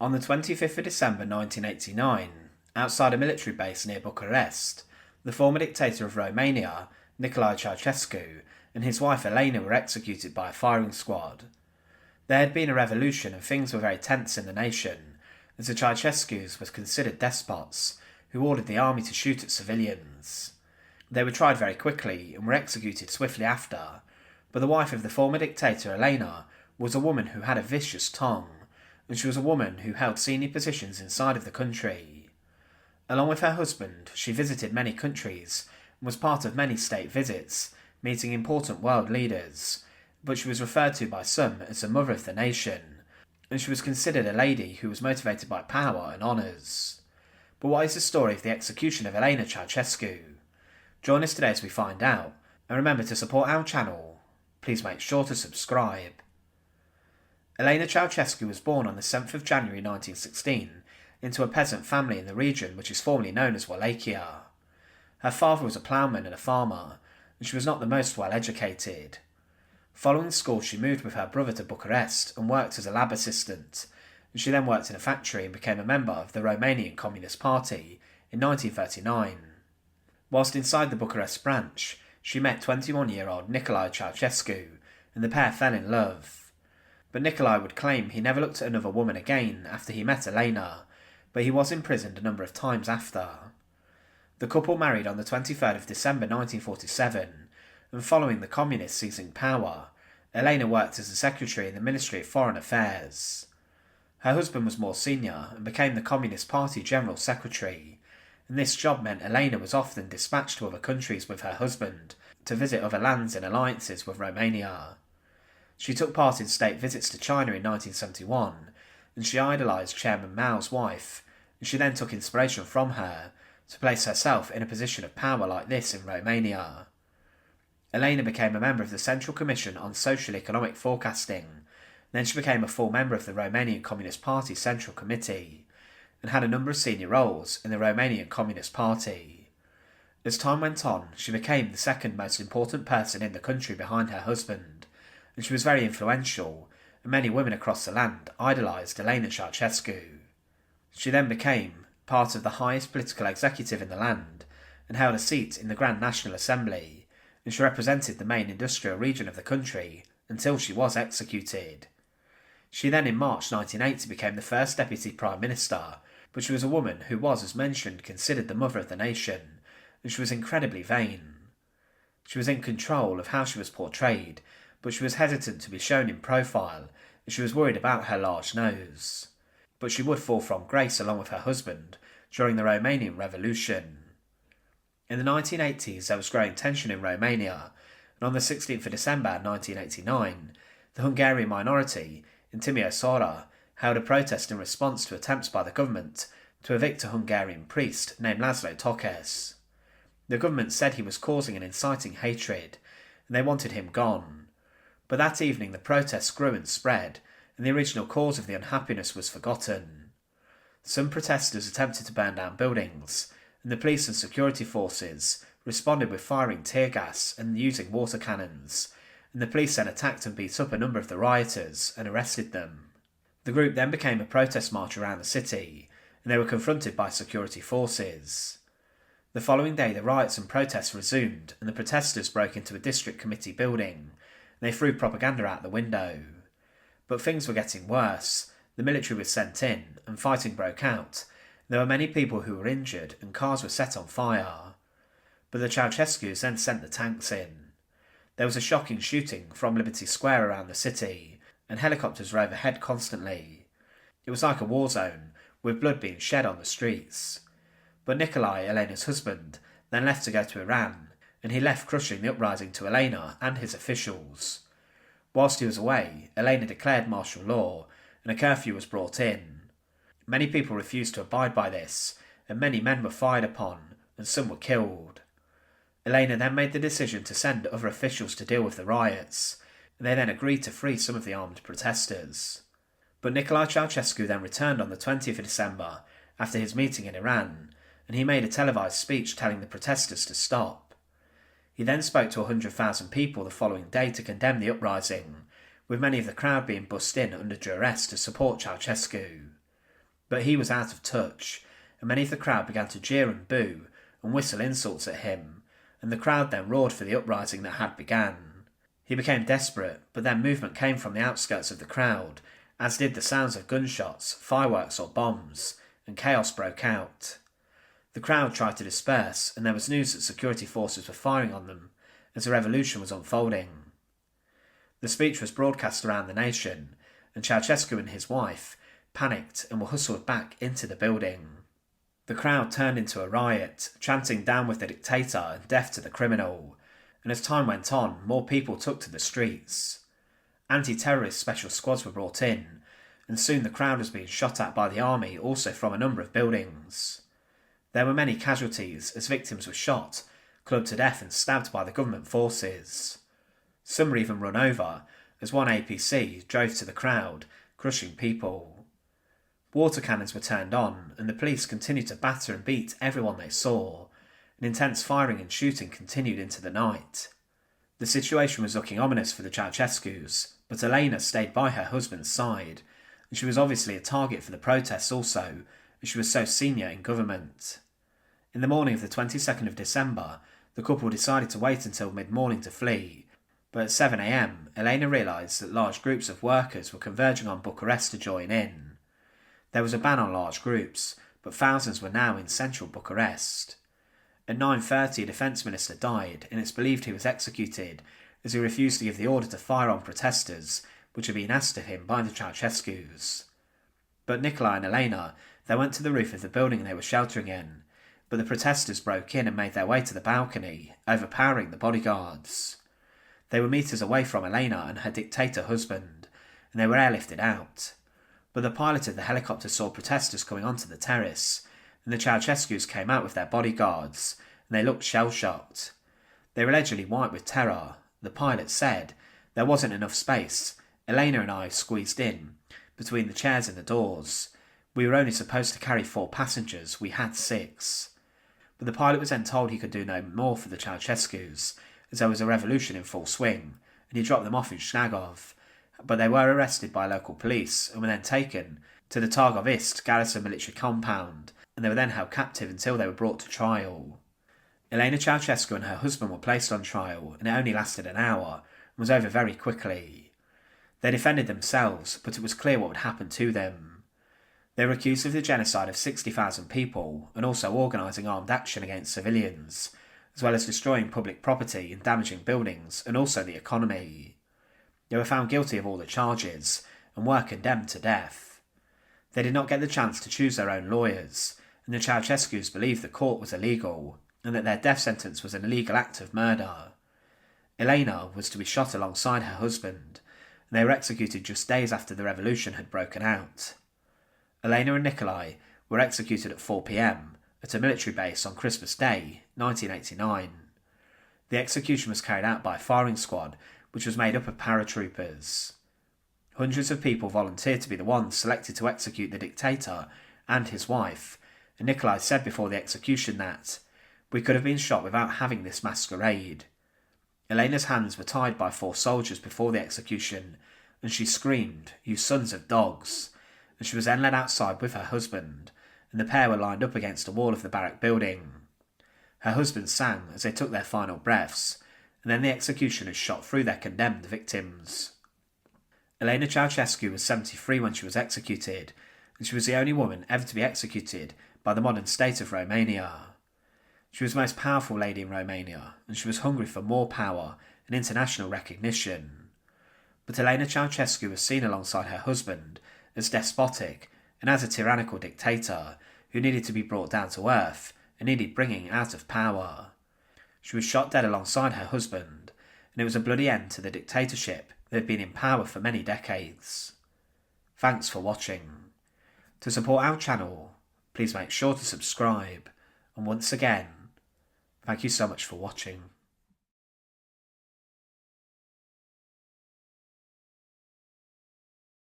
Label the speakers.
Speaker 1: On the 25th of December 1989, outside a military base near Bucharest, the former dictator of Romania, Nicolae Ceausescu, and his wife Elena were executed by a firing squad. There had been a revolution and things were very tense in the nation, as the Ceausescus were considered despots who ordered the army to shoot at civilians. They were tried very quickly and were executed swiftly after, but the wife of the former dictator Elena was a woman who had a vicious tongue, and she was a woman who held senior positions inside of the country. Along with her husband, she visited many countries and was part of many state visits, meeting important world leaders, but she was referred to by some as the mother of the nation, and she was considered a lady who was motivated by power and honours. But what is the story of the execution of Elena Ceausescu? Join us today as we find out, and remember to support our channel. Please make sure to subscribe. Elena Ceausescu was born on the 7th of January 1916 into a peasant family in the region which is formerly known as Wallachia. Her father was a ploughman and a farmer, and she was not the most well educated. Following school, she moved with her brother to Bucharest and worked as a lab assistant, and she then worked in a factory and became a member of the Romanian Communist Party in 1939. Whilst inside the Bucharest branch, she met 21-year-old Nicolae Ceausescu, and the pair fell in love. But Nicolae would claim he never looked at another woman again after he met Elena, but he was imprisoned a number of times after. The couple married on the 23rd of December 1947, and following the communists seizing power, Elena worked as a secretary in the Ministry of Foreign Affairs. Her husband was more senior and became the Communist Party General Secretary, and this job meant Elena was often dispatched to other countries with her husband to visit other lands in alliances with Romania. She took part in state visits to China in 1971, and she idolised Chairman Mao's wife, and she then took inspiration from her to place herself in a position of power like this in Romania. Elena became a member of the Central Commission on Social Economic Forecasting, then she became a full member of the Romanian Communist Party Central Committee, and had a number of senior roles in the Romanian Communist Party. As time went on, she became the second most important person in the country behind her husband, and she was very influential, and many women across the land idolised Elena Ceausescu. She then became part of the highest political executive in the land, and held a seat in the Grand National Assembly, and she represented the main industrial region of the country until she was executed. She then in March 1980 became the first Deputy Prime Minister, but she was a woman who was, as mentioned, considered the mother of the nation, and she was incredibly vain. She was in control of how she was portrayed, but she was hesitant to be shown in profile, and she was worried about her large nose. But she would fall from grace along with her husband during the Romanian Revolution. In the 1980s there was growing tension in Romania, and on the 16th of December 1989, the Hungarian minority in Timișoara held a protest in response to attempts by the government to evict a Hungarian priest named Laszlo Tokes. The government said he was causing and inciting hatred, and they wanted him gone. But that evening the protests grew and spread, and the original cause of the unhappiness was forgotten. Some protesters attempted to burn down buildings, and the police and security forces responded with firing tear gas and using water cannons, and the police then attacked and beat up a number of the rioters and arrested them. The group then became a protest march around the city, and they were confronted by security forces. The following day the riots and protests resumed, and the protesters broke into a district committee building, and they threw propaganda out the window. But things were getting worse. The military was sent in, and fighting broke out. There were many people who were injured, and cars were set on fire. But the Ceausescus then sent the tanks in. There was a shocking shooting from Liberty Square around the city, and helicopters were overhead constantly. It was like a war zone, with blood being shed on the streets. But Nicolae, Elena's husband, then left to go to Iran, and he left crushing the uprising to Elena and his officials. Whilst he was away, Elena declared martial law, and a curfew was brought in. Many people refused to abide by this, and many men were fired upon, and some were killed. Elena then made the decision to send other officials to deal with the riots, and they then agreed to free some of the armed protesters. But Nicolae Ceausescu then returned on the 20th of December after his meeting in Iran, and he made a televised speech telling the protesters to stop. He then spoke to 100,000 people the following day to condemn the uprising, with many of the crowd being bussed in under duress to support Ceausescu. But he was out of touch, and many of the crowd began to jeer and boo and whistle insults at him, and the crowd then roared for the uprising that had begun. He became desperate, but then movement came from the outskirts of the crowd, as did the sounds of gunshots, fireworks or bombs, and chaos broke out. The crowd tried to disperse, and there was news that security forces were firing on them as the revolution was unfolding. The speech was broadcast around the nation, and Ceausescu and his wife panicked and were hustled back into the building. The crowd turned into a riot, chanting "Down with the dictator" and "Death to the criminal," and as time went on, more people took to the streets. Anti-terrorist special squads were brought in, and soon the crowd was being shot at by the army, also from a number of buildings. There were many casualties as victims were shot, clubbed to death and stabbed by the government forces. Some were even run over, as one APC drove to the crowd, crushing people. Water cannons were turned on, and the police continued to batter and beat everyone they saw, and intense firing and shooting continued into the night. The situation was looking ominous for the Ceausescus, but Elena stayed by her husband's side, and she was obviously a target for the protests also, as she was so senior in government. In the morning of the 22nd of December, the couple decided to wait until mid-morning to flee, but at 7 a.m, Elena realised that large groups of workers were converging on Bucharest to join in. There was a ban on large groups, but thousands were now in central Bucharest. At 9:30, a defence minister died, and it's believed he was executed as he refused to give the order to fire on protesters, which had been asked of him by the Ceausescus. But Nicolae and Elena, they went to the roof of the building they were sheltering in, but the protesters broke in and made their way to the balcony, overpowering the bodyguards. They were meters away from Elena and her dictator husband, and they were airlifted out. But the pilot of the helicopter saw protesters coming onto the terrace, and the Ceausescus came out with their bodyguards, and they looked shell-shocked. They were allegedly white with terror. The pilot said, "There wasn't enough space. Elena and I squeezed in, between the chairs and the doors. We were only supposed to carry 4 passengers, we had 6. But the pilot was then told he could do no more for the Ceausescus, as there was a revolution in full swing, and he dropped them off in Snagov, but they were arrested by local police and were then taken to the Targovist garrison military compound, and they were then held captive until they were brought to trial. Elena Ceausescu and her husband were placed on trial, and it only lasted an hour, and was over very quickly. They defended themselves, but it was clear what would happen to them. They were accused of the genocide of 60,000 people, and also organising armed action against civilians, as well as destroying public property and damaging buildings, and also the economy. They were found guilty of all the charges, and were condemned to death. They did not get the chance to choose their own lawyers, and the Ceausescus believed the court was illegal, and that their death sentence was an illegal act of murder. Elena was to be shot alongside her husband, and they were executed just days after the revolution had broken out. Elena and Nicolae were executed at 4 p.m, at a military base on Christmas Day, 1989. The execution was carried out by a firing squad, which was made up of paratroopers. Hundreds of people volunteered to be the ones selected to execute the dictator and his wife, and Nicolae said before the execution that, "We could have been shot without having this masquerade." Elena's hands were tied by 4 soldiers before the execution, and she screamed, "You sons of dogs," and she was then led outside with her husband, and the pair were lined up against a wall of the barrack building. Her husband sang as they took their final breaths, and then the executioners shot through their condemned victims. Elena Ceausescu was 73 when she was executed, and she was the only woman ever to be executed by the modern state of Romania. She was the most powerful lady in Romania, and she was hungry for more power and international recognition. But Elena Ceausescu was seen alongside her husband as despotic and as a tyrannical dictator who needed to be brought down to earth and needed bringing out of power. She was shot dead alongside her husband, and it was a bloody end to the dictatorship that had been in power for many decades. Thanks for watching. To support our channel, please make sure to subscribe, and once again, thank you so much for watching.